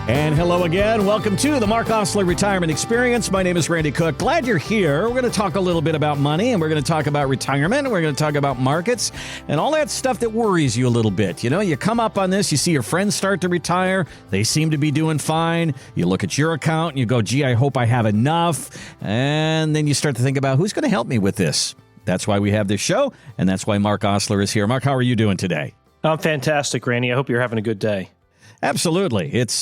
And hello again. Welcome to the Mark Osler Retirement Experience. My name is Randy Cook. Glad you're here. We're going to talk a little bit about money, and we're going to talk about retirement, and we're going to talk about markets, and all that stuff that worries you a little bit. You know, you come up on this, you see your friends start to retire. They seem to be doing fine. You look at your account, and you go, gee, I hope I have enough. And then you start to think about who's going to help me with this. That's why we have this show, and that's why Mark Osler is here. Mark, how are you doing today? I'm fantastic, Randy. I hope you're having a good day. Absolutely. It's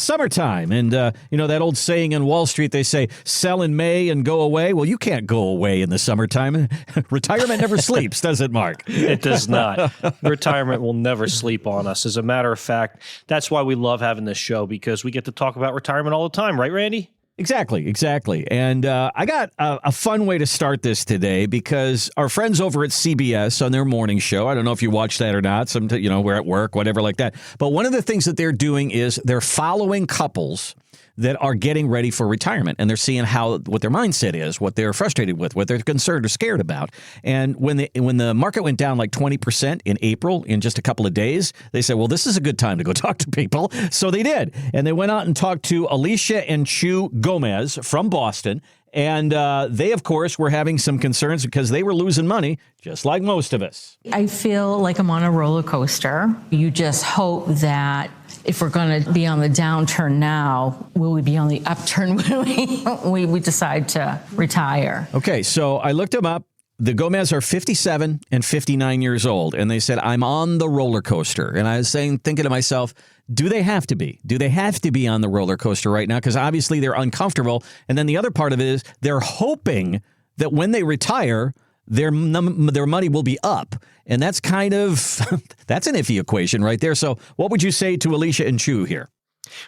summertime. And, you know, that old saying in Wall Street, they say, sell in May and go away. Well, you can't go away in the summertime. Retirement never sleeps, does it, Mark? It does not. Retirement will never sleep on us. As a matter of fact, that's why we love having this show, because we get to talk about retirement all the time. Right, Randy? Exactly. And I got a fun way to start this today, because our friends over at CBS on their morning show, I don't know if you watch that or not, we're at work, whatever like that. But one of the things that they're doing is they're following couples that are getting ready for retirement, and they're seeing what their mindset is, what they're frustrated with, what they're concerned or scared about. And when the market went down like 20% in April in just a couple of days, they said, well, this is a good time to go talk to people. So they did. And they went out and talked to Alicia and Chu Gomez from Boston. And they, of course, were having some concerns because they were losing money, just like most of us. I feel like I'm on a roller coaster. You just hope that if we're going to be on the downturn now, will we be on the upturn when we decide to retire? Okay, so I looked them up. The Gomez are 57 and 59 years old, and they said, I'm on the roller coaster. And I was thinking to myself, do they have to be? Do they have to be on the roller coaster right now? Because obviously they're uncomfortable. And then the other part of it is they're hoping that when they retire, their money will be up. And that's kind of, that's an iffy equation right there. So what would you say to Alicia and Chu here?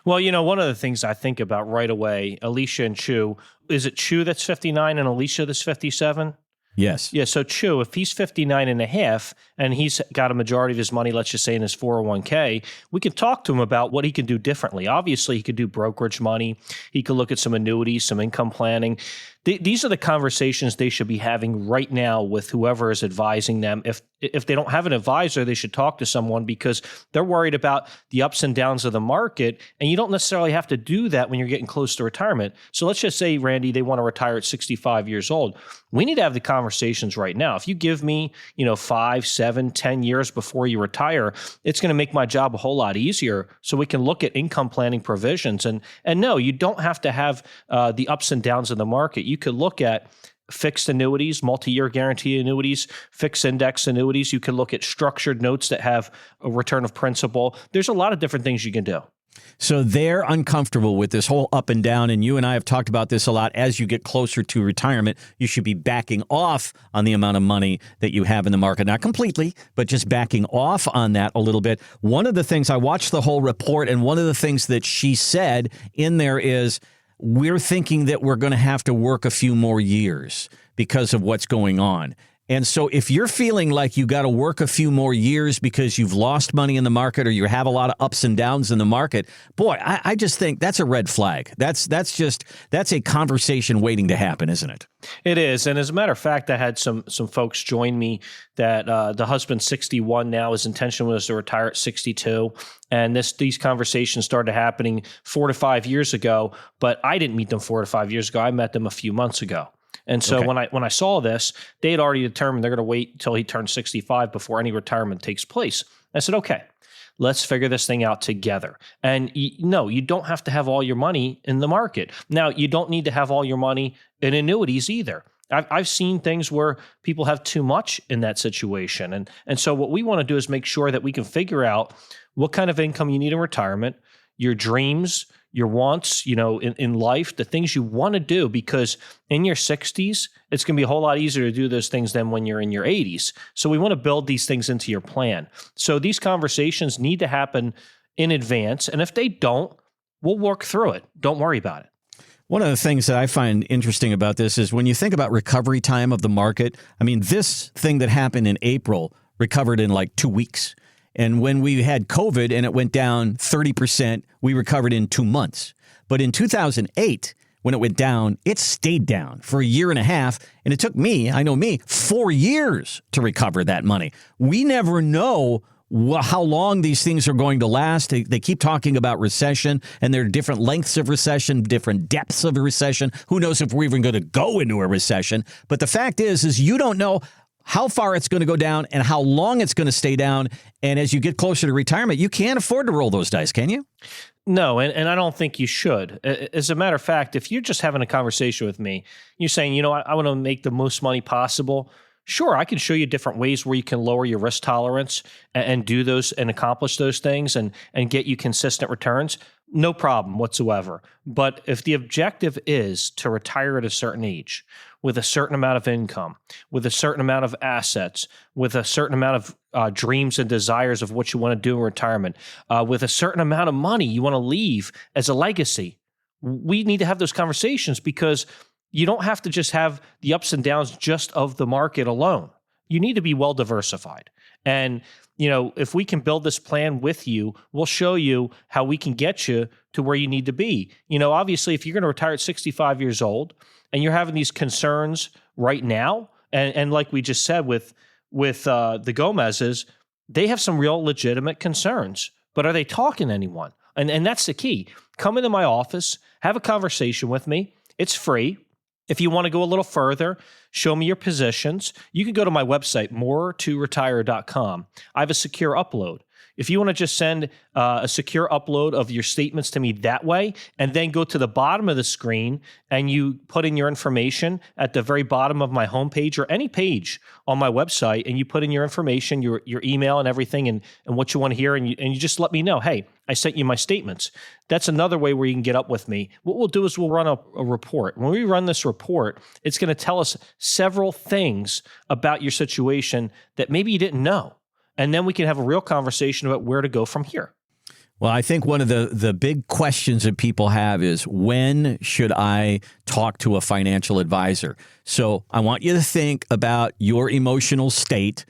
Well, you know, one of the things I think about right away, Alicia and Chu, is it Chu that's 59 and Alicia that's 57? Yes. Yeah. So Chu, if he's 59 and a half and he's got a majority of his money, let's just say in his 401k, we can talk to him about what he can do differently. Obviously, he could do brokerage money. He could look at some annuities, some income planning. These are the conversations they should be having right now with whoever is advising them. If they don't have an advisor, they should talk to someone, because they're worried about the ups and downs of the market. And you don't necessarily have to do that when you're getting close to retirement. So let's just say, Randy, they want to retire at 65 years old. We need to have the conversations right now. If you give me, 5, 7, 10 years before you retire, it's going to make my job a whole lot easier, so we can look at income planning provisions. And no, you don't have to have the ups and downs of the market. You could look at fixed annuities, multi-year guarantee annuities, fixed index annuities. You can look at structured notes that have a return of principal. There's a lot of different things you can do. So they're uncomfortable with this whole up and down, and you and I have talked about this a lot. As you get closer to retirement, you should be backing off on the amount of money that you have in the market. Not completely, but just backing off on that a little bit. One of the things, I watched the whole report, and one of the things that she said in there is, we're thinking that we're going to have to work a few more years because of what's going on. And so if you're feeling like you got to work a few more years because you've lost money in the market, or you have a lot of ups and downs in the market, boy, I just think that's a red flag. That's a conversation waiting to happen, isn't it? It is. And as a matter of fact, I had some folks join me that the husband's 61 now. His intention was to retire at 62. And these conversations started happening 4 to 5 years ago, but I didn't meet them 4 to 5 years ago. I met them a few months ago. And so Okay. when I saw this, they had already determined they're going to wait until he turns 65 before any retirement takes place. I said, okay, let's figure this thing out together. And no, you don't have to have all your money in the market. Now, you don't need to have all your money in annuities either. I've seen things where people have too much in that situation. And so what we want to do is make sure that we can figure out what kind of income you need in retirement, your dreams, your wants, in life, the things you want to do, because in your 60s, it's going to be a whole lot easier to do those things than when you're in your 80s. So we want to build these things into your plan. So these conversations need to happen in advance. And if they don't, we'll work through it. Don't worry about it. One of the things that I find interesting about this is when you think about recovery time of the market, I mean, this thing that happened in April recovered in like 2 weeks. And when we had COVID and it went down 30%, we recovered in 2 months. But in 2008, when it went down, it stayed down for a year and a half. And it took me, 4 years to recover that money. We never know how long these things are going to last. They keep talking about recession, and there are different lengths of recession, different depths of a recession. Who knows if we're even going to go into a recession? But the fact is you don't know how far it's going to go down and how long it's going to stay down. And as you get closer to retirement, you can't afford to roll those dice, can you? No, and I don't think you should. As a matter of fact, if you're just having a conversation with me, you're saying, I want to make the most money possible. Sure, I can show you different ways where you can lower your risk tolerance and do those and accomplish those things and get you consistent returns. No problem whatsoever. But if the objective is to retire at a certain age with a certain amount of income, with a certain amount of assets, with a certain amount of dreams and desires of what you want to do in retirement, with a certain amount of money you want to leave as a legacy, we need to have those conversations because you don't have to just have the ups and downs just of the market alone. You need to be well diversified. And, if we can build this plan with you, we'll show you how we can get you to where you need to be. Obviously, if you're going to retire at 65 years old and you're having these concerns right now, and like we just said with the Gomez's, they have some real legitimate concerns, but are they talking to anyone? And that's the key. Come into my office, have a conversation with me. It's free. If you want to go a little further, show me your positions. You can go to my website, moreToRetire.com. I have a secure upload. If you want to just send a secure upload of your statements to me that way, and then go to the bottom of the screen and you put in your information at the very bottom of my homepage or any page on my website, and you put in your information, your email and everything, and what you want to hear, and you just let me know, hey, I sent you my statements. That's another way where you can get up with me. What we'll do is we'll run a report. When we run this report, it's going to tell us several things about your situation that maybe you didn't know. And then we can have a real conversation about where to go from here. Well, I think one of the big questions that people have is, when should I talk to a financial advisor? So I want you to think about your emotional state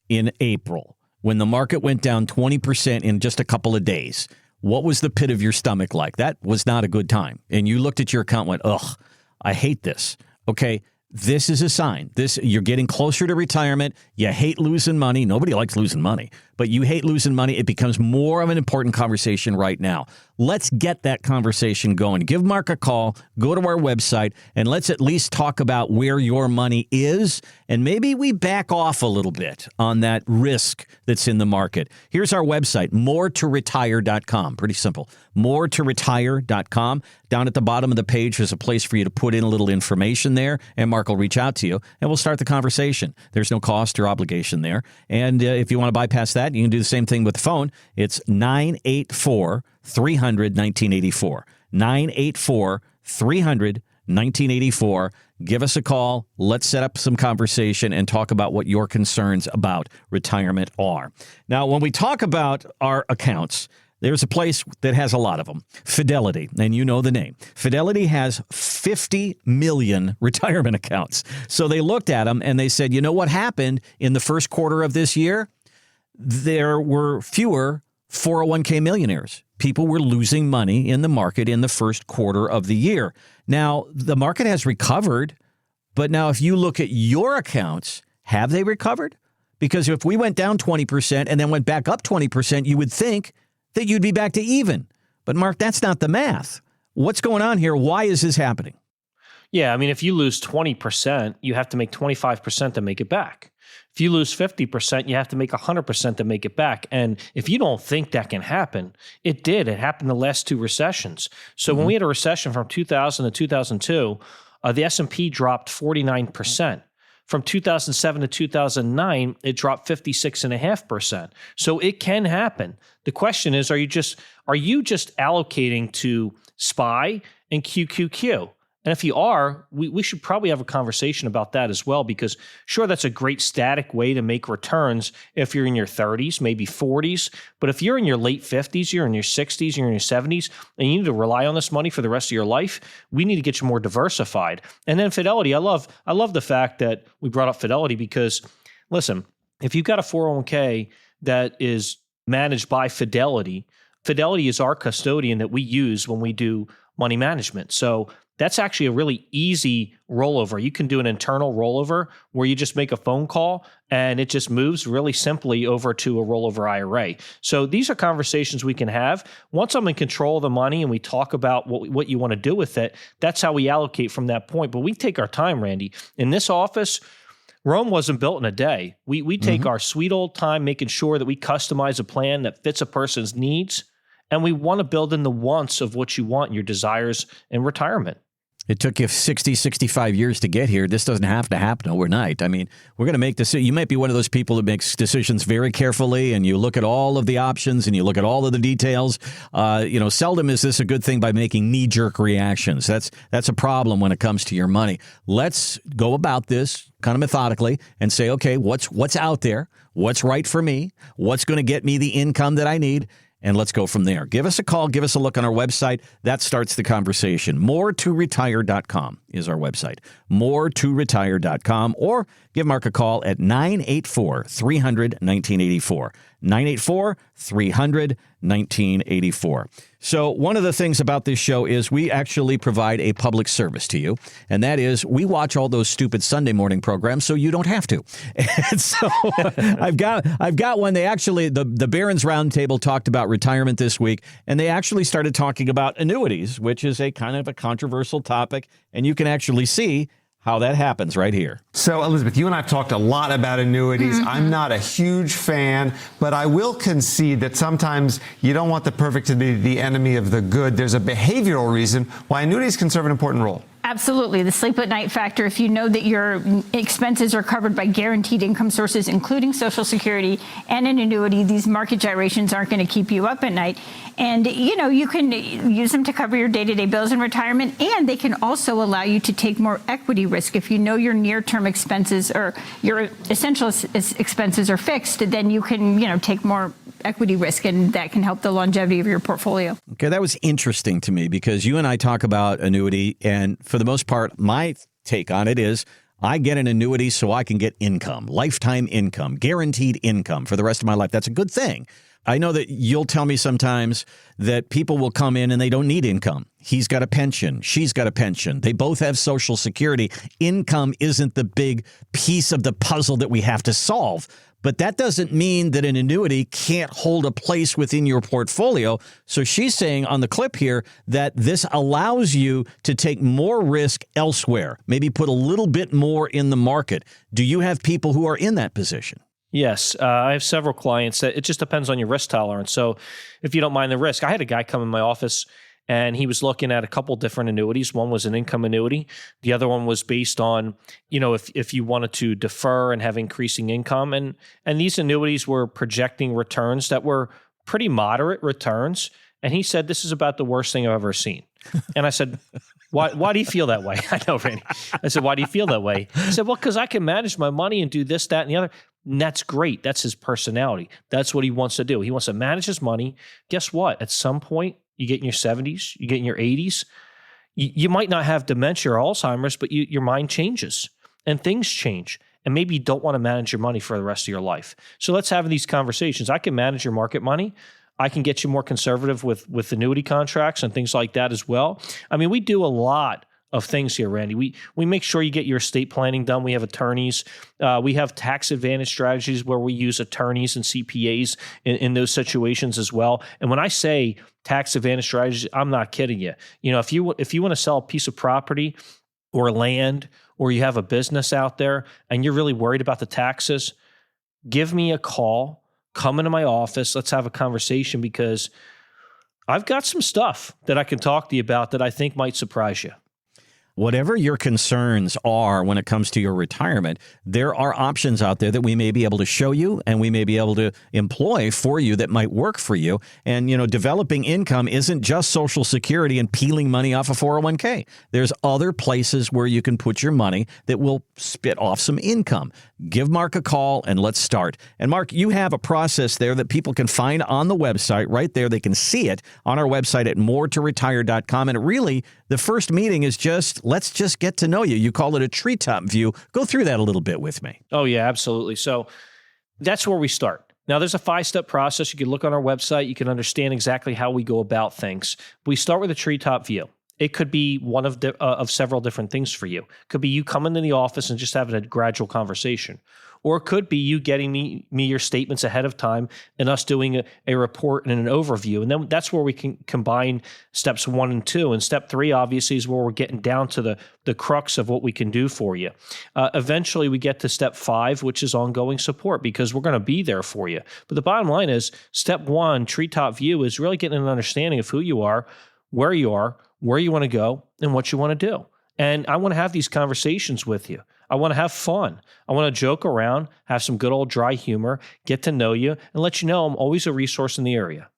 in April when the market went down 20% in just a couple of days. What was the pit of your stomach like? That was not a good time. And you looked at your account and went, ugh, I hate this. Okay. This is a sign. You're getting closer to retirement. You hate losing money. Nobody likes losing money, but you hate losing money. It becomes more of an important conversation right now. Let's get that conversation going. Give Mark a call. Go to our website, and let's at least talk about where your money is, and maybe we back off a little bit on that risk that's in the market. Here's our website, moreToRetire.com. Pretty simple. moreToRetire.com. Down at the bottom of the page, there's a place for you to put in a little information there, and Mark will reach out to you, and we'll start the conversation. There's no cost or obligation there. And if you want to bypass that, you can do the same thing with the phone. It's 984-300-1984. 984-300-1984. Give us a call. Let's set up some conversation and talk about what your concerns about retirement are. Now, when we talk about our accounts, there's a place that has a lot of them, Fidelity, and you know the name. Fidelity has 50 million retirement accounts. So they looked at them and they said, you know what happened in the first quarter of this year? There were fewer 401k millionaires. People were losing money in the market in the first quarter of the year. Now, the market has recovered, but now if you look at your accounts, have they recovered? Because if we went down 20% and then went back up 20%, you would think that you'd be back to even. But Mark, that's not the math. What's going on here? Why is this happening? Yeah, I mean, if you lose 20%, you have to make 25% to make it back. If you lose 50%, you have to make 100% to make it back. And if you don't think that can happen, it did. It happened the last two recessions. So when we had a recession from 2000 to 2002, the S&P dropped 49%. From 2007 to 2009, it dropped 56.5%. So it can happen. The question is, are you just allocating to SPY and QQQ? And if you are, we should probably have a conversation about that as well, because sure, that's a great static way to make returns if you're in your 30s, maybe 40s. But if you're in your late 50s, you're in your 60s, you're in your 70s, and you need to rely on this money for the rest of your life, we need to get you more diversified. And then Fidelity, I love the fact that we brought up Fidelity because, listen, if you've got a 401k that is managed by Fidelity, Fidelity is our custodian that we use when we do money management. So that's actually a really easy rollover. You can do an internal rollover where you just make a phone call and it just moves really simply over to a rollover IRA. So these are conversations we can have. Once I'm in control of the money and we talk about what you want to do with it, that's how we allocate from that point. But we take our time, Randy. In this office, Rome wasn't built in a day. We take our sweet old time making sure that we customize a plan that fits a person's needs. And we want to build in the wants of what you want, your desires in retirement. It took you 60, 65 years to get here. This doesn't have to happen overnight. I mean, we're going to make this. You might be one of those people that makes decisions very carefully and you look at all of the options and you look at all of the details. Seldom is this a good thing by making knee-jerk reactions. That's a problem when it comes to your money. Let's go about this kind of methodically and say, okay, what's out there? What's right for me? What's going to get me the income that I need? And let's go from there. Give us a call. Give us a look on our website. That starts the conversation. More2retire.com is our website. More2retire.com. Or give Mark a call at 984-300-1984. 984-300-1984. So one of the things about this show is we actually provide a public service to you, and that is we watch all those stupid Sunday morning programs so you don't have to. And so I've got one. They actually, the Barron's Roundtable talked about retirement this week, and they actually started talking about annuities, which is a kind of a controversial topic, and you can actually see how that happens right here. So, Elizabeth, you and I have talked a lot about annuities. I'm not a huge fan, but I will concede that sometimes you don't want the perfect to be the enemy of the good. There's a behavioral reason why annuities can serve an important role. Absolutely. The sleep at night factor, if you know that your expenses are covered by guaranteed income sources, including Social Security and an annuity, these market gyrations aren't going to keep you up at night. And, you can use them to cover your day-to-day bills in retirement, and they can also allow you to take more equity risk. If you know your near-term expenses or your essential expenses are fixed, then you can, take more equity risk, and that can help the longevity of your portfolio. Okay, that was interesting to me because you and I talk about annuity, and for the most part, my take on it is I get an annuity so I can get income, lifetime income, guaranteed income for the rest of my life. That's a good thing. I know that you'll tell me sometimes that people will come in and they don't need income. He's got a pension. She's got a pension. They both have Social Security. Income isn't the big piece of the puzzle that we have to solve. But that doesn't mean that an annuity can't hold a place within your portfolio. So she's saying on the clip here that this allows you to take more risk elsewhere, maybe put a little bit more in the market. Do you have people who are in that position? Yes, I have several clients that it just depends on your risk tolerance. So if you don't mind the risk, I had a guy come in my office and he was looking at a couple different annuities. One was an income annuity. The other one was based on, if you wanted to defer and have increasing income. And these annuities were projecting returns that were pretty moderate returns. And he said, this is about the worst thing I've ever seen. And I said, why do you feel that way? I know, Randy. I said, why do you feel that way? He said, well, because I can manage my money and do this, that, and the other. And that's great. That's his personality. That's what he wants to do. He wants to manage his money. Guess what? At some point, you get in your 70s, you get in your 80s, you might not have dementia or Alzheimer's, but your mind changes and things change. And maybe you don't want to manage your money for the rest of your life. So let's have these conversations. I can manage your market money. I can get you more conservative with annuity contracts and things like that as well. I mean, we do a lot of things here, Randy. We make sure you get your estate planning done. We have attorneys. We have tax advantage strategies where we use attorneys and CPAs in those situations as well. And when I say tax advantage strategies, I'm not kidding you. If you want to sell a piece of property or land, or you have a business out there and you're really worried about the taxes, give me a call. Come into my office. Let's have a conversation because I've got some stuff that I can talk to you about that I think might surprise you. Whatever your concerns are when it comes to your retirement, there are options out there that we may be able to show you and we may be able to employ for you that might work for you. And, developing income isn't just Social Security and peeling money off a 401k. There's other places where you can put your money that will spit off some income. Give Mark a call and let's start. And Mark, you have a process there that people can find on the website right there. They can see it on our website at more2retire.com. And really, the first meeting is let's just get to know you. You call it a treetop view. Go through that a little bit with me. Oh, yeah, absolutely. So that's where we start. Now, there's a 5-step process. You can look on our website. You can understand exactly how we go about things. We start with a treetop view. It could be one of several different things for you. It could be you coming to the office and just having a gradual conversation. Or it could be you getting me your statements ahead of time and us doing a report and an overview. And then that's where we can combine steps 1 and 2. And step 3, obviously, is where we're getting down to the crux of what we can do for you. Eventually, we get to step 5, which is ongoing support, because we're going to be there for you. But the bottom line is step 1, treetop view, is really getting an understanding of who you are, where you want to go, and what you want to do. And I want to have these conversations with you. I want to have fun. I want to joke around, have some good old dry humor, get to know you, and let you know I'm always a resource in the area.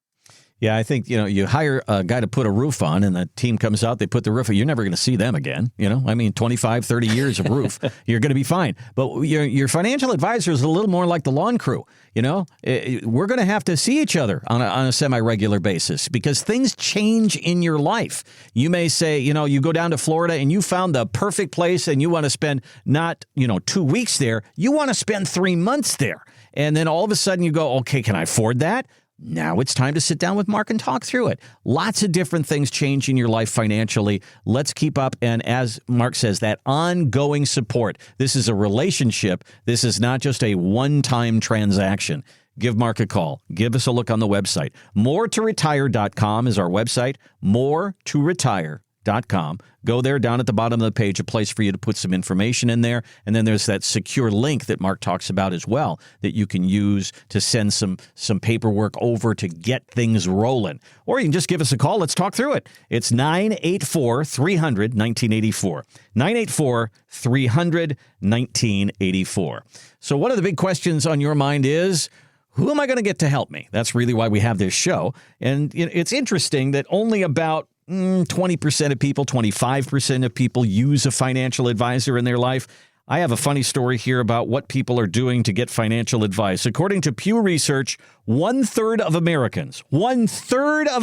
Yeah, I think, you hire a guy to put a roof on and the team comes out, they put the roof on. You're never going to see them again. 25, 30 years of roof. You're going to be fine. But your financial advisor is a little more like the lawn crew. We're going to have to see each other on a semi-regular basis because things change in your life. You may say, you go down to Florida and you found the perfect place and you want to spend not, 2 weeks there. You want to spend 3 months there. And then all of a sudden you go, okay, can I afford that? Now it's time to sit down with Mark and talk through it. Lots of different things change in your life financially. Let's keep up. And as Mark says, that ongoing support. This is a relationship. This is not just a one-time transaction. Give Mark a call. Give us a look on the website. MoreToRetire.com is our website. MoreToRetire.com. Go there, down at the bottom of the page, a place for you to put some information in there. And then there's that secure link that Mark talks about as well that you can use to send some paperwork over to get things rolling. Or you can just give us a call. Let's talk through it. It's 984-300-1984. 984-300-1984. So one of the big questions on your mind is, who am I going to get to help me? That's really why we have this show. And it's interesting that only about 20% of people, 25% of people use a financial advisor in their life. I have a funny story here about what people are doing to get financial advice. According to Pew Research, 1/3 of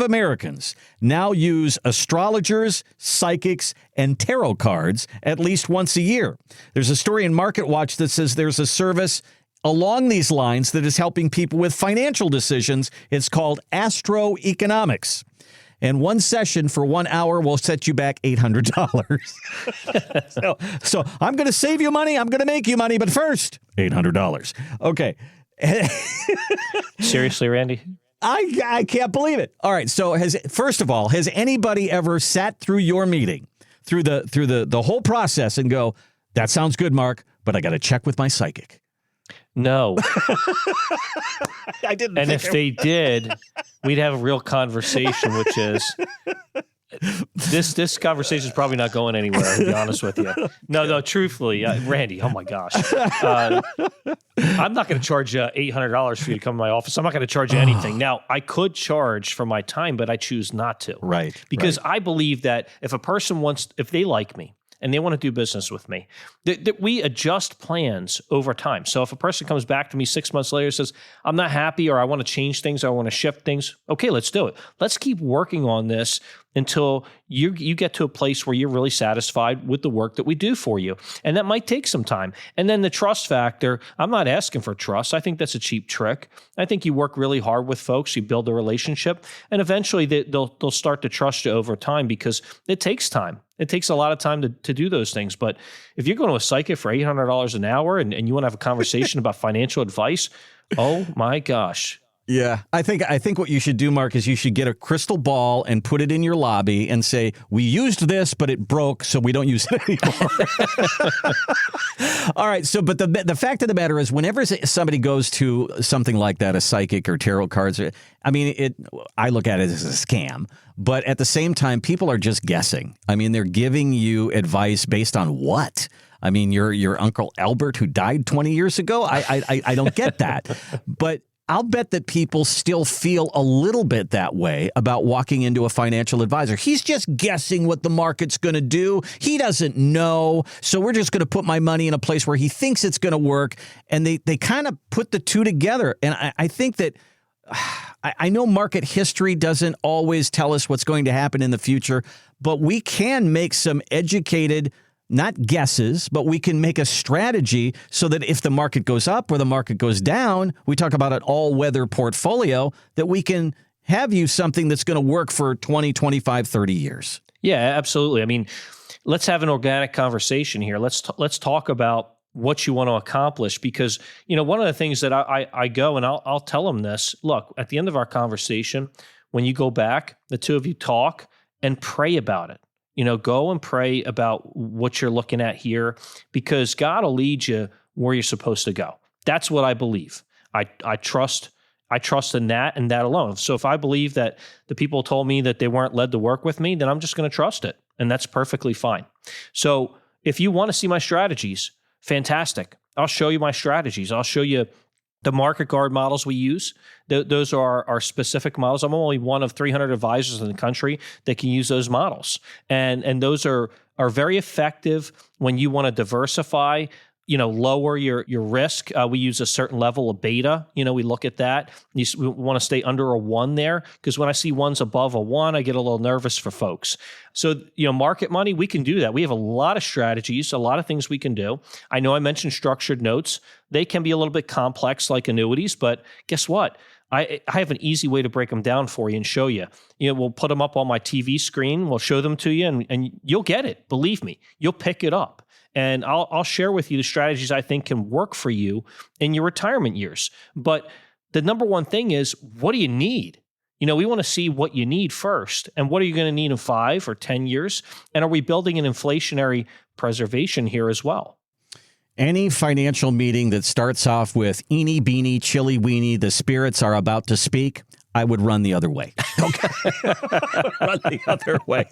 Americans now use astrologers, psychics, and tarot cards at least once a year. There's a story in MarketWatch that says there's a service along these lines that is helping people with financial decisions. It's called Astroeconomics. And one session for 1 hour will set you back $800. So I'm going to save you money. I'm going to make you money. But first, $800. Okay. Seriously, Randy? I can't believe it. All right. So first of all, has anybody ever sat through your meeting, through the whole process and go, that sounds good, Mark, but I got to check with my psychic? No. I didn't. And if they did, we'd have a real conversation, which is this conversation is probably not going anywhere, to be honest with you. No, truthfully, Randy, oh my gosh. I'm not going to charge you $800 for you to come to my office. I'm not going to charge you anything. Now, I could charge for my time, but I choose not to. Right. Because I believe that if a person if they like me, and they want to do business with me, that we adjust plans over time. So if a person comes back to me 6 months later and says, I'm not happy, or I want to change things, or I want to shift things, okay, let's do it. Let's keep working on this until you get to a place where you're really satisfied with the work that we do for you. And that might take some time. And then the trust factor, I'm not asking for trust. I think that's a cheap trick. I think you work really hard with folks, you build a relationship, and eventually they'll start to trust you over time, because it takes time. It takes a lot of time to do those things. But if you're going to a psychic for $800 an hour and you want to have a conversation about financial advice, oh my gosh. Yeah, I think what you should do, Mark, is you should get a crystal ball and put it in your lobby and say, we used this, but it broke, so we don't use it anymore. All right. So, but the fact of the matter is, whenever somebody goes to something like that, a psychic or tarot cards, I look at it as a scam. But at the same time, people are just guessing. I mean, they're giving you advice based on what? I mean, your Uncle Albert who died 20 years ago? I don't get that. But I'll bet that people still feel a little bit that way about walking into a financial advisor. He's just guessing what the market's going to do. He doesn't know. So we're just going to put my money in a place where he thinks it's going to work. And they kind of put the two together. And I think that I know market history doesn't always tell us what's going to happen in the future, but we can make some educated not guesses, but we can make a strategy so that if the market goes up or the market goes down, we talk about an all-weather portfolio, that we can have you something that's going to work for 20, 25, 30 years. Yeah, absolutely. I mean, let's have an organic conversation here. Let's talk about what you want to accomplish, because, one of the things that I go and I'll tell them this. Look, at the end of our conversation, when you go back, the two of you talk and pray about it. Go and pray about what you're looking at here, because God will lead you where you're supposed to go. That's what I believe. I trust in that and that alone. So if I believe that the people told me that they weren't led to work with me, then I'm just going to trust it. And that's perfectly fine. So if you want to see my strategies, fantastic. I'll show you my strategies. I'll show you the market guard models we use. Those are our specific models. I'm only one of 300 advisors in the country that can use those models. And those are very effective when you want to diversify, lower your risk. We use a certain level of beta. We look at that. We want to stay under a 1 there, because when I see ones above a 1, I get a little nervous for folks. So, market money, we can do that. We have a lot of strategies, a lot of things we can do. I know I mentioned structured notes. They can be a little bit complex like annuities, but guess what? I have an easy way to break them down for you and show you. We'll put them up on my TV screen. We'll show them to you, and you'll get it. Believe me, you'll pick it up. And I'll share with you the strategies I think can work for you in your retirement years. But the number one thing is, what do you need? We want to see what you need first. And what are you going to need in 5 or 10 years? And are we building an inflationary preservation here as well? Any financial meeting that starts off with eeny, beeny, chilly, weeny, the spirits are about to speak, I would run the other way. Okay. Run the other way.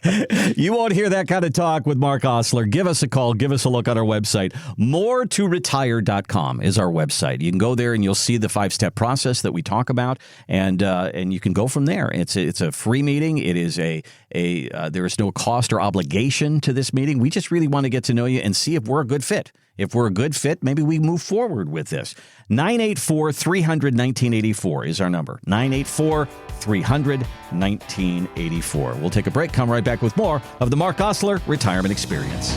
You won't hear that kind of talk with Mark Osler. Give us a call. Give us a look on our website. MoreToRetire.com is our website. You can go there and you'll see the 5-step process that we talk about, and you can go from there. It's a free meeting. It is there is no cost or obligation to this meeting. We just really want to get to know you and see if we're a good fit. If we're a good fit, maybe we move forward with this. 984-300-1984 is our number. 984-300-1984. We'll take a break. Come right back with more of the Mark Osler Retirement Experience.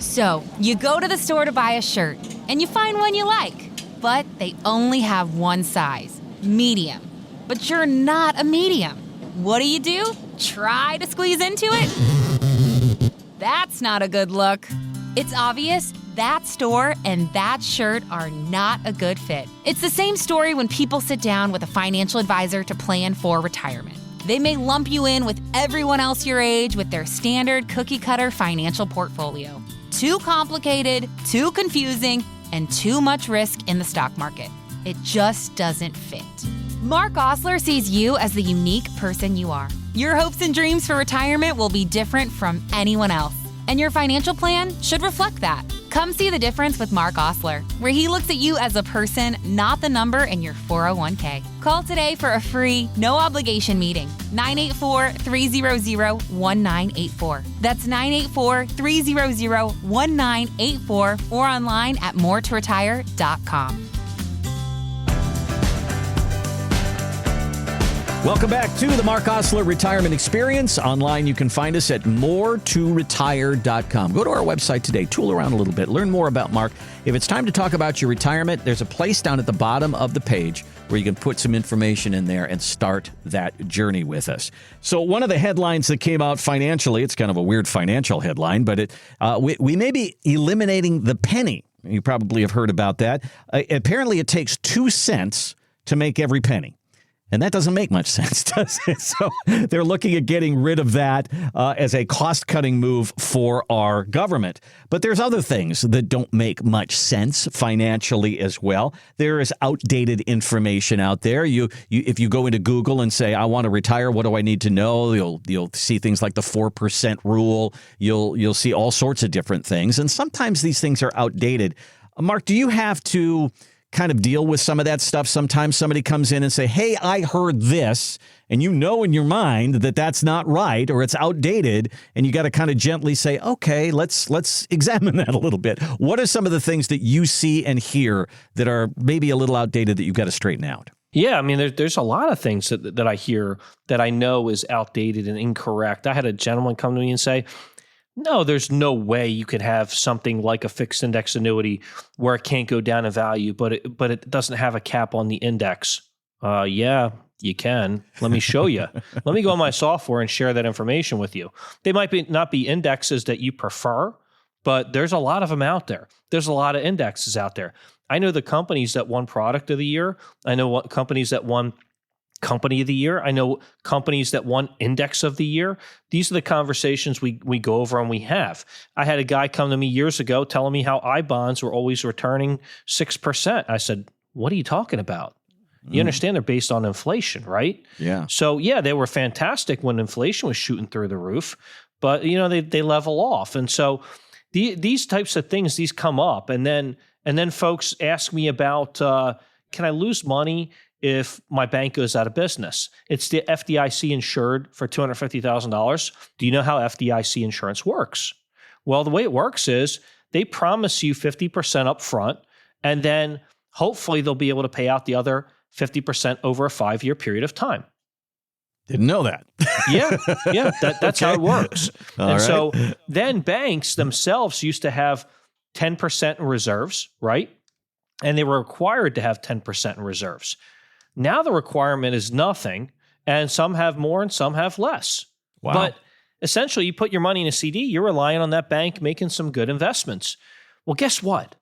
So, you go to the store to buy a shirt, and you find one you like, but they only have one size, medium. But you're not a medium. What do? Try to squeeze into it? That's not a good look. It's obvious that store and that shirt are not a good fit. It's the same story when people sit down with a financial advisor to plan for retirement. They may lump you in with everyone else your age with their standard cookie-cutter financial portfolio. Too complicated, too confusing, and too much risk in the stock market. It just doesn't fit. Mark Osler sees you as the unique person you are. Your hopes and dreams for retirement will be different from anyone else, and your financial plan should reflect that. Come see the difference with Mark Osler, where he looks at you as a person, not the number in your 401k. Call today for a free, no-obligation meeting. 984-300-1984. That's 984-300-1984, or online at moretoretire.com. Welcome back to the Mark Osler Retirement Experience. Online, you can find us at moretoretire.com. Go to our website today, tool around a little bit, learn more about Mark. If it's time to talk about your retirement, there's a place down at the bottom of the page where you can put some information in there and start that journey with us. So one of the headlines that came out financially, it's kind of a weird financial headline, but we may be eliminating the penny. You probably have heard about that. Apparently, it takes 2 cents to make every penny. And that doesn't make much sense, does it? So they're looking at getting rid of that as a cost-cutting move for our government. But there's other things that don't make much sense financially as well. There is outdated information out there. If you go into Google and say, I want to retire, what do I need to know? You'll see things like the 4% rule. You'll see all sorts of different things. And sometimes these things are outdated. Mark, do you have to kind of deal with some of that stuff? Sometimes somebody comes in and say, hey, I heard this, and you know in your mind that that's not right or it's outdated, and you got to kind of gently say, okay, let's examine that a little bit. What are some of the things that you see and hear that are maybe a little outdated that you've got to straighten out? Yeah, I mean, there's a lot of things that I hear that I know is outdated and incorrect. I had a gentleman come to me and say, no, there's no way you could have something like a fixed index annuity where it can't go down in value, but it doesn't have a cap on the index. Yeah, you can. Let me show you. Let me go on my software and share that information with you. They might not be indexes that you prefer, but there's a lot of them out there. There's a lot of indexes out there. I know the companies that won Product of the Year. I know what companies that won Company of the Year. I know companies that won Index of the Year. These are the conversations we go over and we have. I had a guy come to me years ago telling me how I-bonds were always returning 6%. I said, what are you talking about? You understand they're based on inflation, right? Yeah. So yeah, they were fantastic when inflation was shooting through the roof, but they level off. And so these types of things, these come up, and then folks ask me about, can I lose money if my bank goes out of business? It's the FDIC insured for $250,000. Do you know how FDIC insurance works? Well, the way it works is they promise you 50% up front, and then hopefully they'll be able to pay out the other 50% over a 5-year period of time. Didn't know that. Yeah, that's how it works. All right. So then banks themselves used to have 10% in reserves, right? And they were required to have 10% in reserves. Now the requirement is nothing, and some have more and some have less. Wow. But essentially, you put your money in a CD, you're relying on that bank making some good investments. Well, guess what?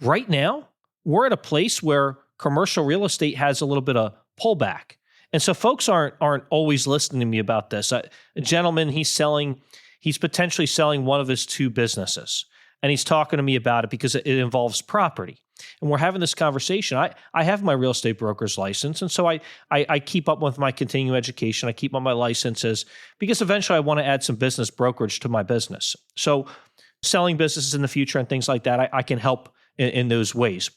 Right now, we're at a place where commercial real estate has a little bit of pullback. And so folks aren't always listening to me about this. A gentleman, he's potentially selling one of his 2 businesses. And he's talking to me about it because it involves property. And we're having this conversation. I have my real estate broker's license. And so I keep up with my continuing education. I keep on my licenses because eventually I want to add some business brokerage to my business. So selling businesses in the future and things like that, I can help in those ways.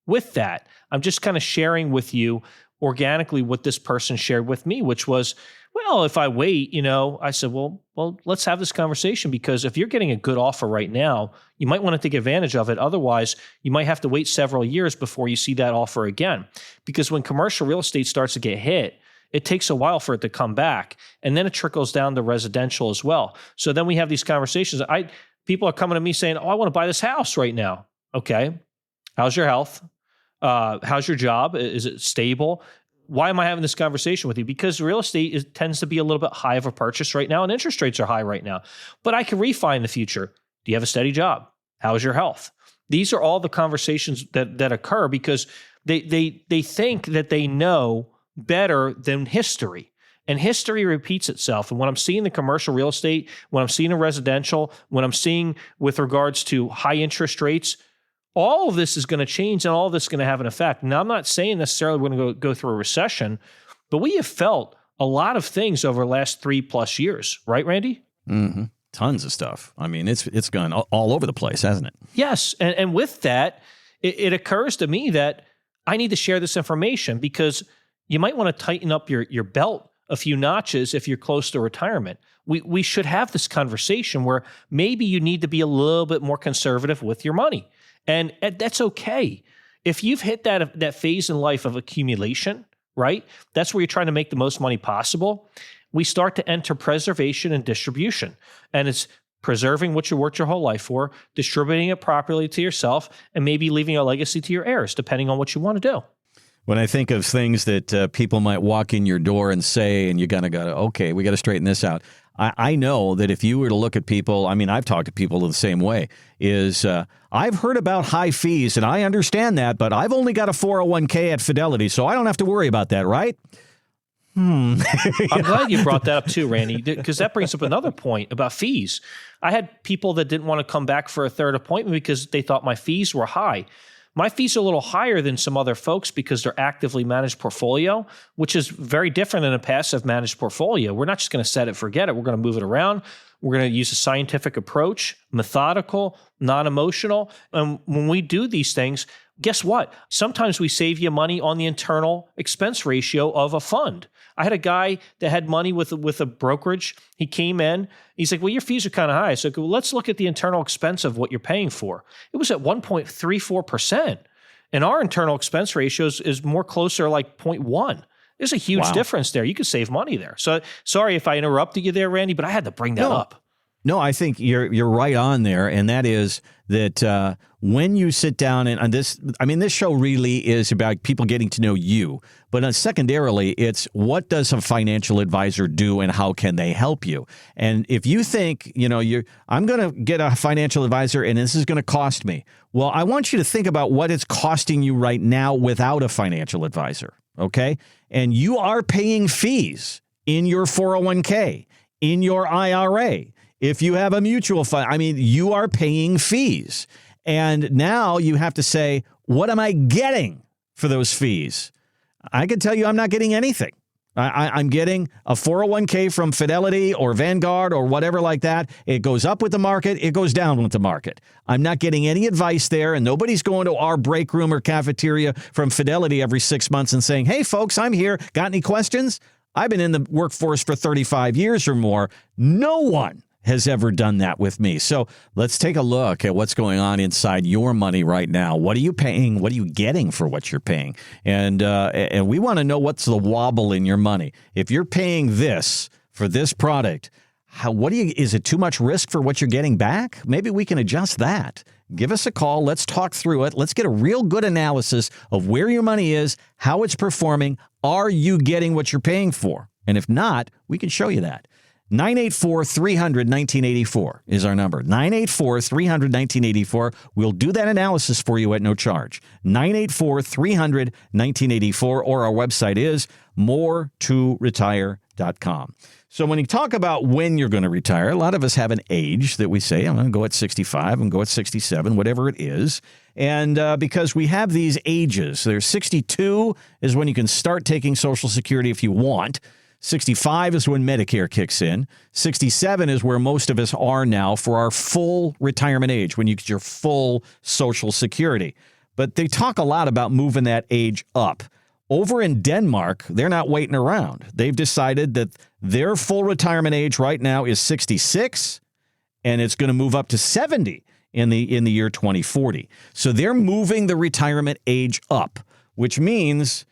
With that, I'm just kind of sharing with you organically what this person shared with me, which was, well, if I wait, I said, well, let's have this conversation, because if you're getting a good offer right now, you might want to take advantage of it. Otherwise, you might have to wait several years before you see that offer again. Because when commercial real estate starts to get hit, it takes a while for it to come back. And then it trickles down to residential as well. So then we have these conversations. People are coming to me saying, I want to buy this house right now. Okay. How's your health? How's your job? Is it stable? Why am I having this conversation with you? Because real estate tends to be a little bit high of a purchase right now, and interest rates are high right now. But I can refi in the future. Do you have a steady job? How's your health? These are all the conversations that occur because they think that they know better than history. And history repeats itself. And when I'm seeing the commercial real estate, when I'm seeing the residential, when I'm seeing with regards to high interest rates, all of this is going to change and all of this is going to have an effect. Now, I'm not saying necessarily we're going to go through a recession, but we have felt a lot of things over the last 3+ years, right, Randy? Mm-hmm. Tons of stuff. I mean, it's gone all over the place, hasn't it? Yes. And with that, it occurs to me that I need to share this information because you might want to tighten up your belt a few notches if you're close to retirement. We should have this conversation where maybe you need to be a little bit more conservative with your money. And that's okay. If you've hit that phase in life of accumulation, right? That's where you're trying to make the most money possible. We start to enter preservation and distribution. And it's preserving what you worked your whole life for, distributing it properly to yourself, and maybe leaving a legacy to your heirs, depending on what you want to do. When I think of things that people might walk in your door and say, and you gotta go, okay, we got to straighten this out. I know that if you were to look at people, I mean, I've talked to people the same way, is I've heard about high fees, and I understand that, but I've only got a 401k at Fidelity, so I don't have to worry about that, right? I'm glad you brought that up too, Randy, because that brings up another point about fees. I had people that didn't want to come back for a third appointment because they thought my fees were high. My fees are a little higher than some other folks because they're actively managed portfolio, which is very different than a passive managed portfolio. We're not just going to set it, forget it. We're going to move it around. We're going to use a scientific approach, methodical, non-emotional. And when we do these things, guess what? Sometimes we save you money on the internal expense ratio of a fund. I had a guy that had money with a brokerage. He came in. He's like, well, your fees are kind of high. So let's look at the internal expense of what you're paying for. It was at 1.34%. And our internal expense ratios is more closer like 0.1. There's a huge difference there. You could save money there. So sorry if I interrupted you there, Randy, but I had to bring that up. No, I think you're right on there, and that is that when you sit down and this show really is about people getting to know you, but secondarily, it's what does a financial advisor do and how can they help you? And if you think, I'm going to get a financial advisor and this is going to cost me, well, I want you to think about what it's costing you right now without a financial advisor, okay? And you are paying fees in your 401k, in your IRA. If you have a mutual fund, you are paying fees. And now you have to say, what am I getting for those fees? I can tell you I'm not getting anything. I'm getting a 401k from Fidelity or Vanguard or whatever like that. It goes up with the market. It goes down with the market. I'm not getting any advice there. And nobody's going to our break room or cafeteria from Fidelity every 6 months and saying, hey, folks, I'm here. Got any questions? I've been in the workforce for 35 years or more. No one has ever done that with me. So let's take a look at what's going on inside your money right now. What are you paying? What are you getting for what you're paying? And we want to know what's the wobble in your money. If you're paying this for this product, is it too much risk for what you're getting back? Maybe we can adjust that. Give us a call. Let's talk through it. Let's get a real good analysis of where your money is, how it's performing. Are you getting what you're paying for? And if not, we can show you that. 984-300-1984 is our number. 984-300-1984. We'll do that analysis for you at no charge. 984-300-1984, or our website is more2retire.com. So when you talk about when you're going to retire, a lot of us have an age that we say, I'm going to go at 65, I'm going to go at 67, whatever it is. And because we have these ages, there's 62 is when you can start taking Social Security if you want. 65 is when Medicare kicks in. 67 is where most of us are now for our full retirement age, when you get your full Social Security. But they talk a lot about moving that age up. Over in Denmark, they're not waiting around. They've decided that their full retirement age right now is 66, and it's going to move up to 70 in the year 2040. So they're moving the retirement age up, which means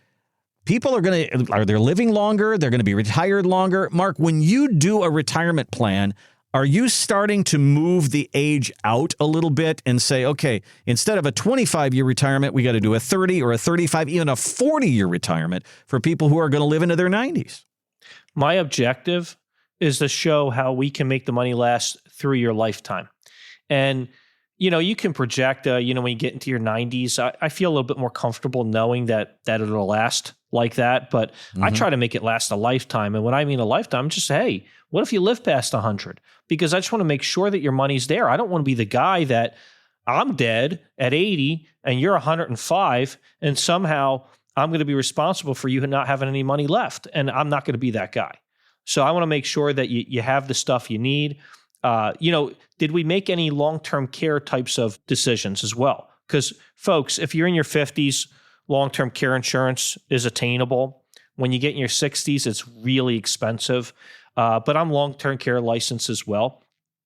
people are they're living longer, they're going to be retired longer. Mark, when you do a retirement plan, are you starting to move the age out a little bit and say, okay, instead of a 25-year retirement, we got to do a 30 or a 35, even a 40-year retirement for people who are going to live into their 90s? My objective is to show how we can make the money last through your lifetime. And you can project, when you get into your 90s, I feel a little bit more comfortable knowing that it'll last like that. But I try to make it last a lifetime. And when I mean a lifetime, just hey, what if you live past 100? Because I just want to make sure that your money's there. I don't want to be the guy that I'm dead at 80 and you're 105 and somehow I'm going to be responsible for you not having any money left. And I'm not going to be that guy. So I want to make sure that you have the stuff you need. Did we make any long-term care types of decisions as well? Because folks, if you're in your 50s, long-term care insurance is attainable. When you get in your 60s, it's really expensive. But I'm long-term care licensed as well.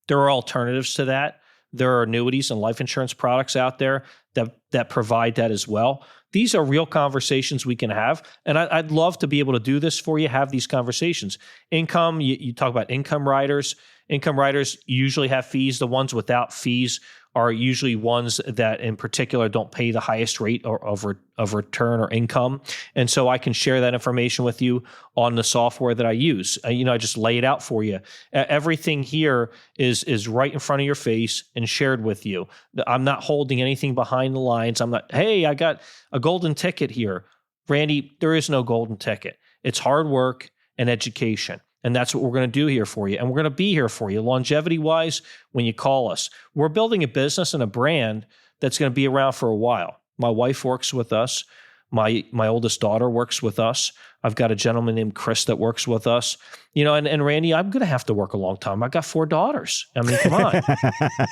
There are alternatives to that. There are annuities and life insurance products out there that provide that as well. These are real conversations we can have. And I'd love to be able to do this for you, have these conversations. Income, you talk about income riders. Income riders usually have fees. The ones without fees are usually ones that in particular don't pay the highest rate of return or income. And so I can share that information with you on the software that I use. I just lay it out for you. Everything here is right in front of your face and shared with you. I'm not holding anything behind the lines. I'm not, hey, I got a golden ticket here. Randy, there is no golden ticket. It's hard work and education. And that's what we're going to do here for you. And we're going to be here for you longevity-wise when you call us. We're building a business and a brand that's going to be around for a while. My wife works with us. My oldest daughter works with us. I've got a gentleman named Chris that works with us. And Randy, I'm going to have to work a long time. I've got 4 daughters. I mean, come on.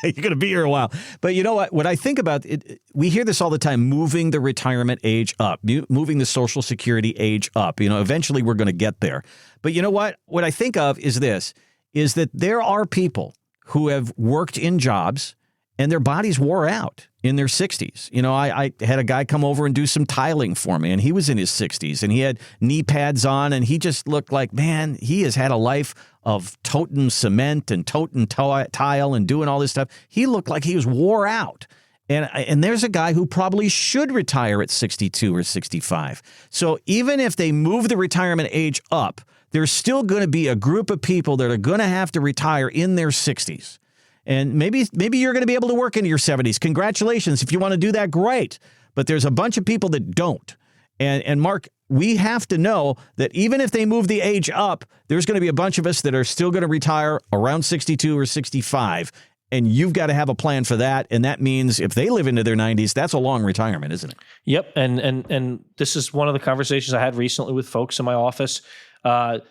You're going to be here a while. But you know what? What I think about it, we hear this all the time, moving the retirement age up, moving the Social Security age up. Eventually we're going to get there. But you know what? What I think of is that there are people who have worked in jobs and their bodies wore out in their 60s. You know, I had a guy come over and do some tiling for me, and he was in his 60s, and he had knee pads on, and he just looked like, man, he has had a life of toting cement and toting tile and doing all this stuff. He looked like he was wore out. And there's a guy who probably should retire at 62 or 65. So even if they move the retirement age up, there's still going to be a group of people that are going to have to retire in their 60s. And maybe you're going to be able to work into your 70s. Congratulations. If you want to do that, great. But there's a bunch of people that don't. And Mark, we have to know that even if they move the age up, there's going to be a bunch of us that are still going to retire around 62 or 65. And you've got to have a plan for that. And that means if they live into their 90s, that's a long retirement, isn't it? Yep. And this is one of the conversations I had recently with folks in my office. We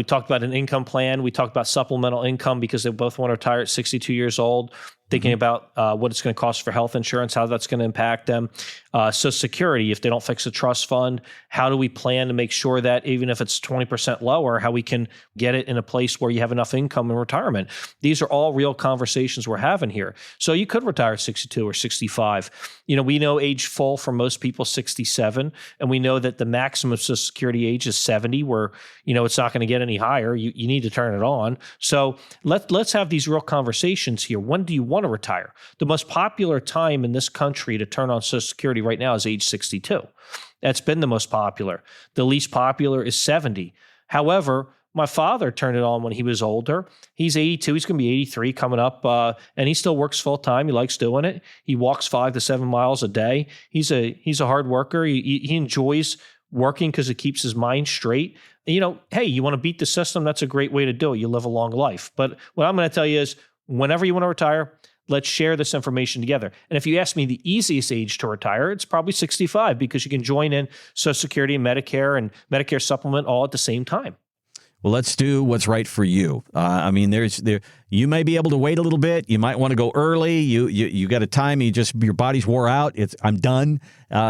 talked about an income plan. We talked about supplemental income because they both want to retire at 62 years old, thinking about what it's going to cost for health insurance, how that's going to impact them. Social Security, if they don't fix a trust fund, how do we plan to make sure that even if it's 20% lower, how we can get it in a place where you have enough income in retirement? These are all real conversations we're having here. So you could retire at 62 or 65. We know age full for most people, 67, and we know that the maximum Social Security age is 70, where, it's not going to get any higher. You need to turn it on. So let's have these real conversations here. When do you want to retire? The most popular time in this country to turn on Social Security right now is age 62. That's been the most popular. The least popular is 70. However, my father turned it on when he was older. He's 82. He's going to be 83 coming up, and he still works full time. He likes doing it. He walks 5 to 7 miles a day. He's a hard worker. He enjoys working because it keeps his mind straight. Hey, you want to beat the system? That's a great way to do it. You live a long life. But what I'm going to tell you is, whenever you want to retire, let's share this information together. And if you ask me the easiest age to retire, it's probably 65, because you can join in Social Security and Medicare supplement all at the same time. Well, let's do what's right for you. You may be able to wait a little bit. You might want to go early. You got a time. Your body's wore out. I'm done.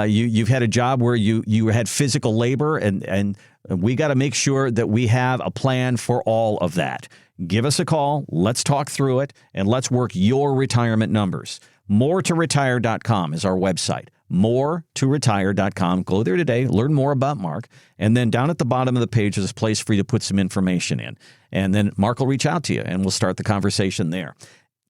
You've had a job where you had physical labor, and we got to make sure that we have a plan for all of that. Give us a call. Let's talk through it, and let's work your retirement numbers. MoreToRetire.com is our website. MoreToRetire.com. Go there today. Learn more about Mark. And then down at the bottom of the page is a place for you to put some information in. And then Mark will reach out to you, and we'll start the conversation there.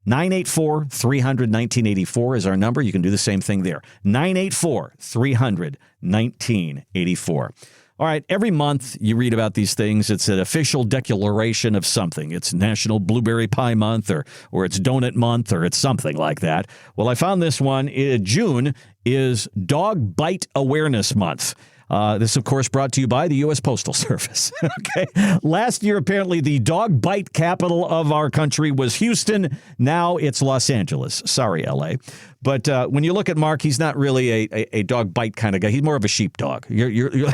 984-300-1984 is our number. You can do the same thing there. 984-300-1984. All right, every month you read about these things. It's an official declaration of something. It's National Blueberry Pie Month, or it's Donut Month, or it's something like that. Well, I found this one. June is Dog Bite Awareness Month. This, of course, brought to you by the U.S. Postal Service. Okay. Last year, apparently, the dog bite capital of our country was Houston. Now it's Los Angeles. Sorry, L.A. But when you look at Mark, he's not really a dog bite kind of guy. He's more of a sheepdog. You're you're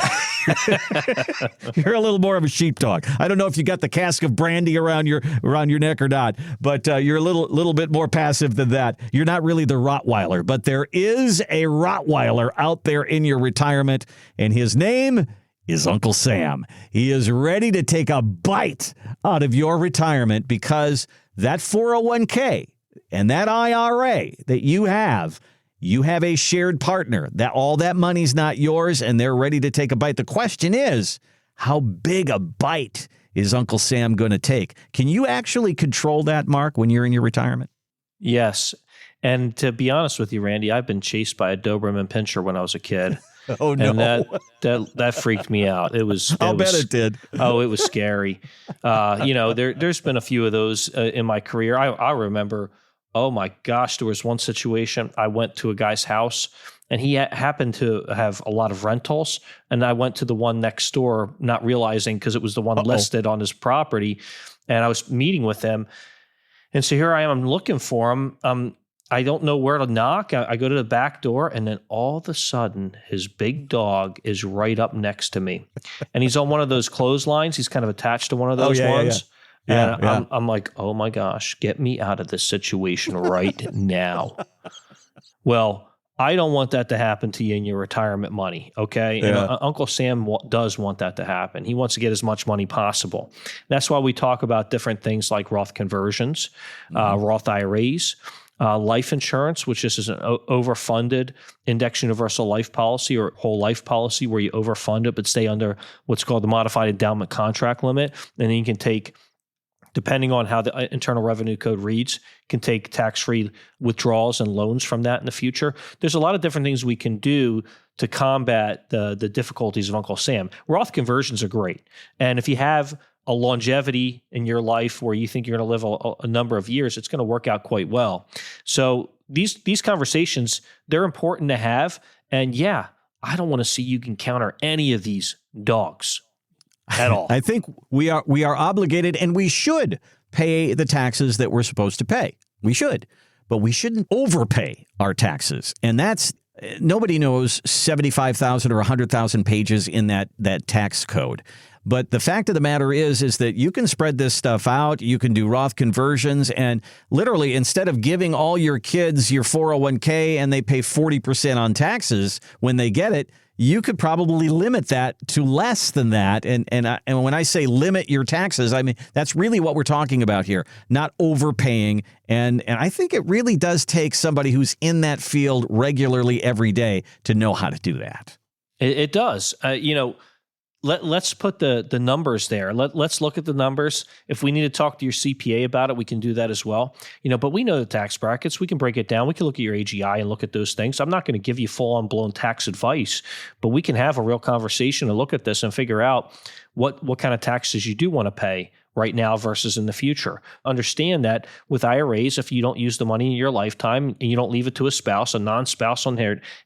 a little more of a sheepdog. I don't know if you got the cask of brandy around your neck or not, but you're a little bit more passive than that. You're not really the Rottweiler, but there is a Rottweiler out there in your retirement, and his name is Uncle Sam. He is ready to take a bite out of your retirement, because that 401k and that IRA that you have a shared partner. That all that money's not yours, and they're ready to take a bite. The question is, how big a bite is Uncle Sam going to take? Can you actually control that, Mark, when you're in your retirement? Yes. And to be honest with you, Randy, I've been chased by a Doberman Pinscher when I was a kid. Oh, no. And that freaked me out. I'll bet it did. Oh, it was scary. There's been a few of those in my career. I remember, oh my gosh, there was one situation. I went to a guy's house, and he happened to have a lot of rentals. And I went to the one next door, not realizing, because it was the one listed on his property. And I was meeting with him. And so here I am, I'm looking for him. I don't know where to knock. I go to the back door, and then all of a sudden, his big dog is right up next to me. And he's on one of those clotheslines. He's kind of attached to one of those ones. Yeah. And I'm like, oh my gosh, get me out of this situation right now. Well, I don't want that to happen to you in your retirement money, okay? Yeah. And Uncle Sam does want that to happen. He wants to get as much money possible. That's why we talk about different things like Roth conversions, Roth IRAs. life insurance, which is an overfunded index universal life policy or whole life policy where you overfund it but stay under what's called the modified endowment contract limit. And then you can take, depending on how the Internal Revenue Code reads, can take tax-free withdrawals and loans from that in the future. There's a lot of different things we can do to combat the difficulties of Uncle Sam. Roth conversions are great. And if you have a longevity in your life where you think you're going to live a number of years, it's going to work out quite well. So these conversations, they're important to have. And yeah, I don't want to see you encounter any of these dogs at all. I think we are obligated, and we should pay the taxes that we're supposed to pay. We should, but we shouldn't overpay our taxes. And that's, nobody knows 75,000 or 100,000 pages in that tax code. But the fact of the matter is that you can spread this stuff out. You can do Roth conversions, and literally, instead of giving all your kids your 401k and they pay 40% on taxes when they get it, you could probably limit that to less than that. And when I say limit your taxes, I mean, that's really what we're talking about here, not overpaying. And I think it really does take somebody who's in that field regularly every day to know how to do that. It does. Let's put the numbers there. Let's look at the numbers. If we need to talk to your CPA about it, we can do that as well. But we know the tax brackets. We can break it down. We can look at your AGI and look at those things. I'm not going to give you full-on blown tax advice, but we can have a real conversation and look at this and figure out what kind of taxes you do want to pay right now versus in the future. Understand that with IRAs, if you don't use the money in your lifetime and you don't leave it to a spouse, a non-spousal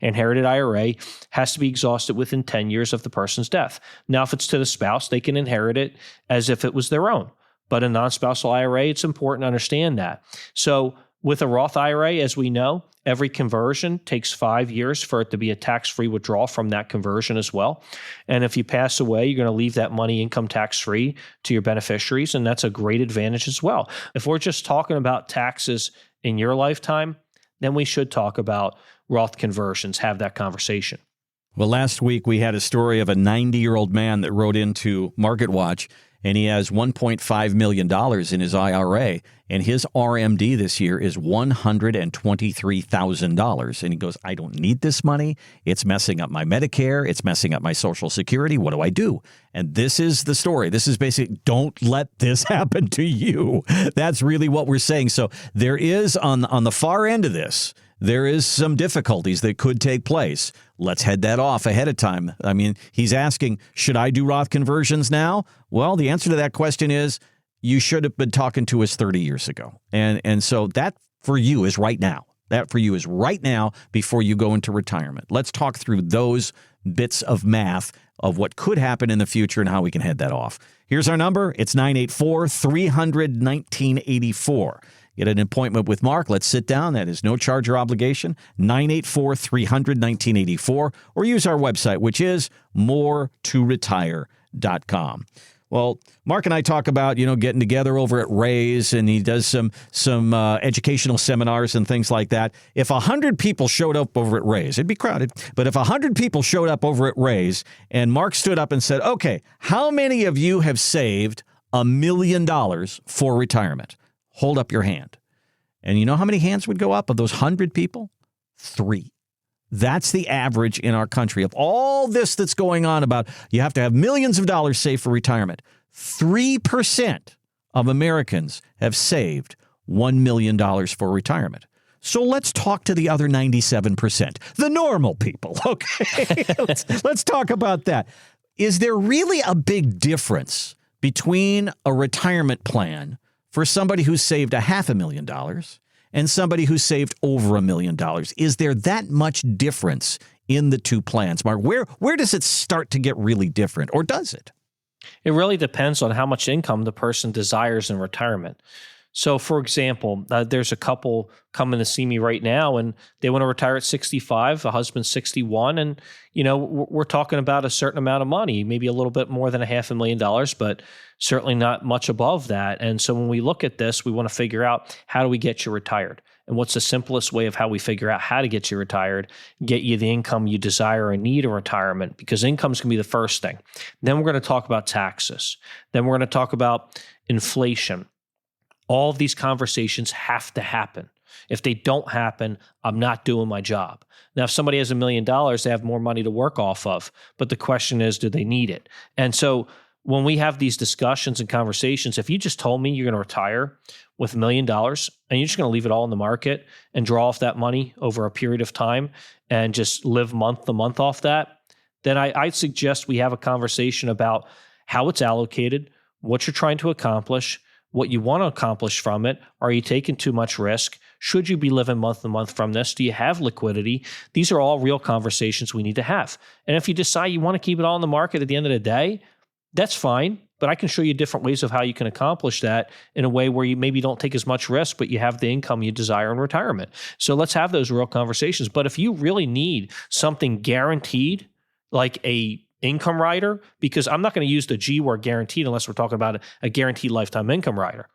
inherited IRA has to be exhausted within 10 years of the person's death. Now, if it's to the spouse, they can inherit it as if it was their own. But a non-spousal IRA, it's important to understand that. So with a Roth IRA, as we know, every conversion takes 5 years for it to be a tax-free withdrawal from that conversion as well. And if you pass away, you're going to leave that money income tax-free to your beneficiaries, and that's a great advantage as well. If we're just talking about taxes in your lifetime, then we should talk about Roth conversions, have that conversation. Well, last week we had a story of a 90-year-old man that wrote into MarketWatch, and he has $1.5 million in his IRA, and his RMD this year is $123,000. And he goes, I don't need this money. It's messing up my Medicare. It's messing up my Social Security. What do I do? And this is the story. This is basically, don't let this happen to you. That's really what we're saying. So there is, on the far end of this, there is some difficulties that could take place. Let's head that off ahead of time. I mean, he's asking, should I do Roth conversions now? Well, the answer to that question is you should have been talking to us 30 years ago. And so that for you is right now. That for you is right now before you go into retirement. Let's talk through those bits of math of what could happen in the future and how we can head that off. Here's our number. It's 984-300-1984. Get an appointment with Mark. Let's sit down. That is no charge or obligation. 984-300-1984. Or use our website, which is moretoretire.com. Well, Mark and I talk about, getting together over at Ray's, and he does some educational seminars and things like that. If 100 people showed up over at Ray's, it'd be crowded. But if 100 people showed up over at Ray's and Mark stood up and said, okay, how many of you have saved $1 million for retirement? Hold up your hand. And you know how many hands would go up of those 100 people? 3. That's the average in our country. Of all this that's going on about you have to have millions of dollars saved for retirement, 3% of Americans have saved $1 million for retirement. So let's talk to the other 97%, the normal people, okay? let's talk about that. Is there really a big difference between a retirement plan for somebody who saved $500,000 and somebody who saved over $1 million? Is there that much difference in the two plans, Mark? Where does it start to get really different, or does it? It really depends on how much income the person desires in retirement. So, for example, there's a couple coming to see me right now, and they want to retire at 65. A husband's 61, and we're talking about a certain amount of money, maybe a little bit more than $500,000, but certainly not much above that. And so, when we look at this, we want to figure out, how do we get you retired? And what's the simplest way of how we figure out how to get you retired, get you the income you desire and need in retirement? Because income's going to be the first thing. Then we're going to talk about taxes. Then we're going to talk about inflation. All of these conversations have to happen. If they don't happen, I'm not doing my job. Now, if somebody has $1 million, they have more money to work off of. But the question is, do they need it? And so when we have these discussions and conversations, if you just told me you're going to retire with $1 million and you're just going to leave it all in the market and draw off that money over a period of time and just live month to month off that, then I'd suggest we have a conversation about how it's allocated, what you're trying to accomplish, what you want to accomplish from it. Are you taking too much risk? Should you be living month to month from this? Do you have liquidity? These are all real conversations we need to have. And if you decide you want to keep it all in the market at the end of the day, that's fine. But I can show you different ways of how you can accomplish that in a way where you maybe don't take as much risk, but you have the income you desire in retirement. So let's have those real conversations. But if you really need something guaranteed, like a income rider, because I'm not going to use the G word guaranteed unless we're talking about a guaranteed lifetime income rider.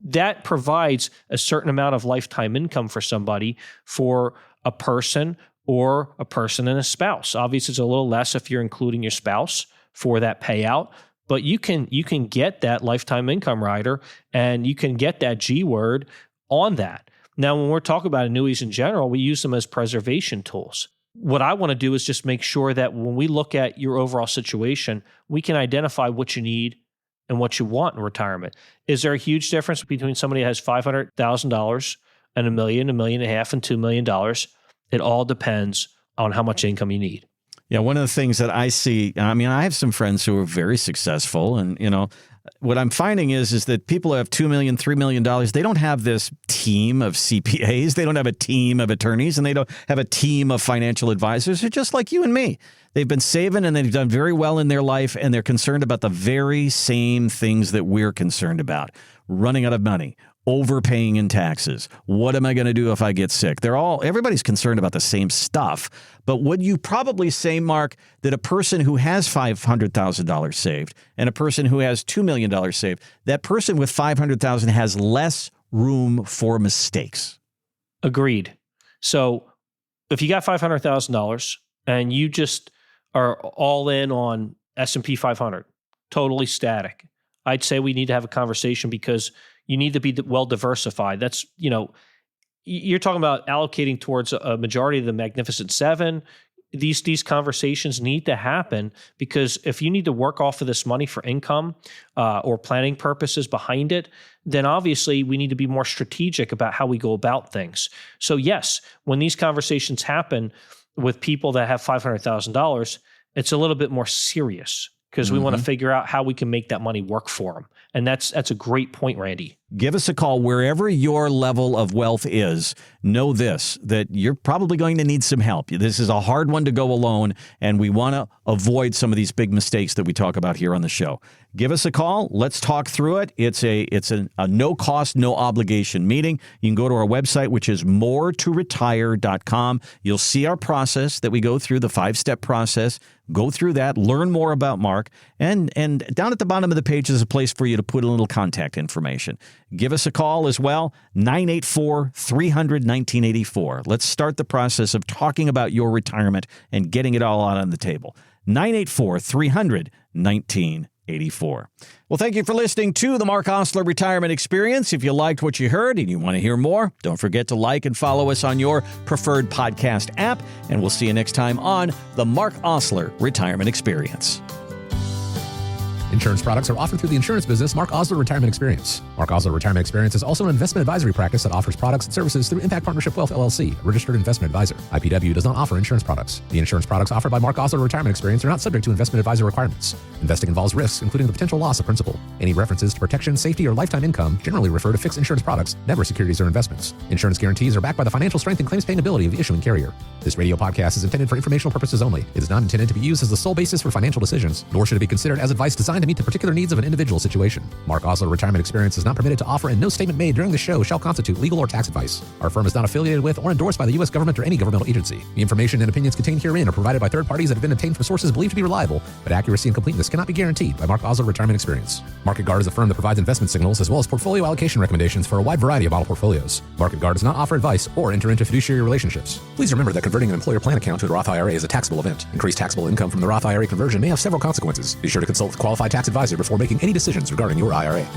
That provides a certain amount of lifetime income for somebody, for a person or a person and a spouse. Obviously, it's a little less if you're including your spouse for that payout, but you can get that lifetime income rider and you can get that G word on that. Now, when we're talking about annuities in general, we use them as preservation tools. What I want to do is just make sure that when we look at your overall situation, we can identify what you need and what you want in retirement. Is there a huge difference between somebody that has $500,000 and $1 million, $1.5 million, and $2 million? It all depends on how much income you need. Yeah, one of the things that I see, I mean, I have some friends who are very successful, and what I'm finding is that people who have $2 million, $3 million, they don't have this team of CPAs, they don't have a team of attorneys, and they don't have a team of financial advisors. They're just like you and me. They've been saving and they've done very well in their life, and they're concerned about the very same things that we're concerned about. Running out of money, overpaying in taxes. What am I going to do if I get sick? Everybody's concerned about the same stuff. But would you probably say, Mark, that a person who has $500,000 saved and a person who has $2 million saved, that person with $500,000 has less room for mistakes? Agreed. So if you got $500,000 and you just are all in on S&P 500, totally static, I'd say we need to have a conversation because you need to be well diversified. That's, you're talking about allocating towards a majority of the Magnificent Seven. These conversations need to happen because if you need to work off of this money for income or planning purposes behind it, then obviously we need to be more strategic about how we go about things. So yes, when these conversations happen with people that have $500,000, it's a little bit more serious because we want to figure out how we can make that money work for them. And that's a great point, Randy. Give us a call wherever your level of wealth is. Know this, that you're probably going to need some help. This is a hard one to go alone, and we want to avoid some of these big mistakes that we talk about here on the show. Give us a call. Let's talk through it. It's a no cost, no obligation meeting. You can go to our website, which is moretoretire.com. You'll see our process that we go through, the 5-step process. Go through that, learn more about Mark, and down at the bottom of the page is a place for you to put a little contact information. Give us a call as well, 984-300-1984. Let's start the process of talking about your retirement and getting it all out on the table. 984-300-1984. Well, thank you for listening to the Mark Osler Retirement Experience. If you liked what you heard and you want to hear more, don't forget to like and follow us on your preferred podcast app, and we'll see you next time on the Mark Osler Retirement Experience. Insurance products are offered through the insurance business Mark Osler Retirement Experience. Mark Osler Retirement Experience is also an investment advisory practice that offers products and services through Impact Partnership Wealth LLC, a registered investment advisor. IPW does not offer insurance products. The insurance products offered by Mark Osler Retirement Experience are not subject to investment advisor requirements. Investing involves risks, including the potential loss of principal. Any references to protection, safety, or lifetime income generally refer to fixed insurance products, never securities or investments. Insurance guarantees are backed by the financial strength and claims paying ability of the issuing carrier. This radio podcast is intended for informational purposes only. It is not intended to be used as the sole basis for financial decisions, nor should it be considered as advice designed to meet the particular needs of an individual situation. Mark Osler Retirement Experience is not permitted to offer, and no statement made during the show shall constitute legal or tax advice. Our firm is not affiliated with or endorsed by the U.S. government or any governmental agency. The information and opinions contained herein are provided by third parties that have been obtained from sources believed to be reliable, but accuracy and completeness cannot be guaranteed by Mark Osler Retirement Experience. Market Guard is a firm that provides investment signals as well as portfolio allocation recommendations for a wide variety of model portfolios. Market Guard does not offer advice or enter into fiduciary relationships. Please remember that converting an employer plan account to a Roth IRA is a taxable event. Increased taxable income from the Roth IRA conversion may have several consequences. Be sure to consult with a qualified tax advisor before making any decisions regarding your IRA.